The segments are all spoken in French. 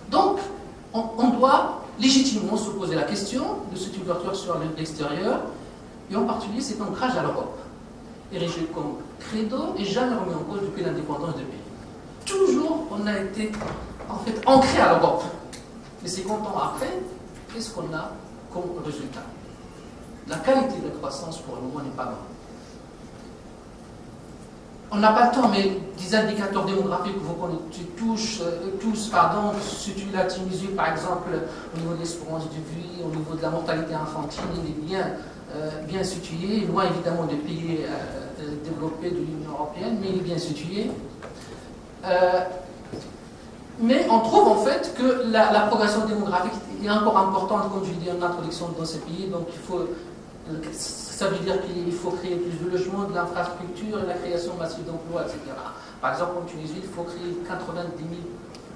Donc, on doit légitimement se poser la question de cette ouverture sur l'extérieur, et en particulier cet ancrage à l'Europe, érigé comme credo et jamais remis en cause depuis l'indépendance du pays. Toujours, on a été en fait ancré à l'Europe. Mais 50 ans après, qu'est-ce qu'on a comme résultat? La qualité de croissance pour le moment n'est pas bonne. On n'a pas le temps, mais des indicateurs démographiques que vous connaissez tous, situent la Tunisie, par exemple, au niveau de l'espérance de vie, au niveau de la mortalité infantile, il est bien situé, loin évidemment des pays développés de l'Union européenne, mais il est bien situé. Mais on trouve en fait que la progression démographique est encore importante, comme je l'ai dit en introduction, dans ces pays, donc ça veut dire qu'il faut créer plus de logements, de l'infrastructure et la création massive d'emplois, etc. Par exemple, en Tunisie, il faut créer 90 000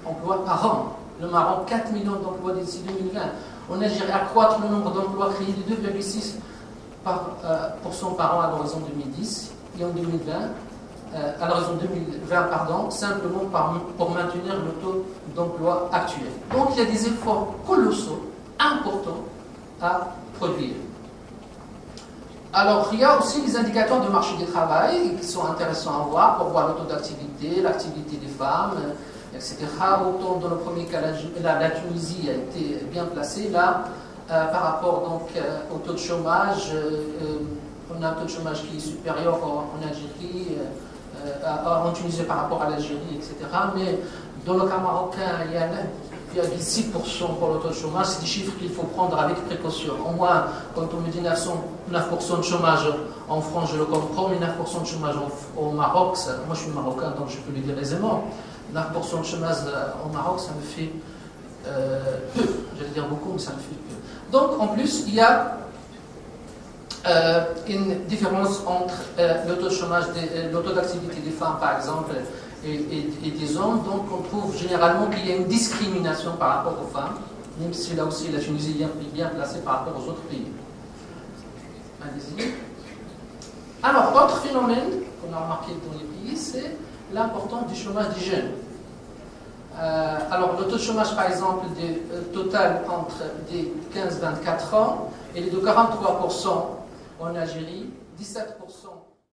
emplois par an. Le Maroc, 4 millions d'emplois d'ici 2020. En Algérie, accroître le nombre d'emplois créés de 2,6% par an à l'horizon 2010 et en 2020, à l'horizon 2020, simplement pour maintenir le taux d'emploi actuel. Donc, il y a des efforts colossaux, importants à produire. Alors, il y a aussi les indicateurs de marché du travail qui sont intéressants à voir pour voir le taux d'activité, l'activité des femmes, etc. Autant dans le premier cas, la Tunisie a été bien placée. Là, par rapport donc, au taux de chômage, on a un taux de chômage qui est supérieur en Algérie, en Tunisie par rapport à l'Algérie, etc. Mais dans le cas marocain, il y a 6% pour le taux de chômage. C'est des chiffres qu'il faut prendre avec précaution. Au moins, quand on me dit 9% de chômage en France, je le comprends, mais 9% de chômage au Maroc, moi je suis marocain, donc je peux le dire aisément. 9% de chômage au Maroc, ça me fait peu. J'allais dire beaucoup, mais ça me fait peu. Donc, en plus, il y a une différence entre le taux de chômage, le taux d'activité des femmes, par exemple, et des hommes. Donc, on trouve généralement qu'il y a une discrimination par rapport aux femmes, même si là aussi la Tunisie est bien placée par rapport aux autres pays. Allez-y. Alors, autre phénomène qu'on a remarqué dans les pays, c'est l'importance du chômage des jeunes. Alors, le taux de chômage, par exemple, total entre des 15-24 ans, il est de 43% en Algérie, 17%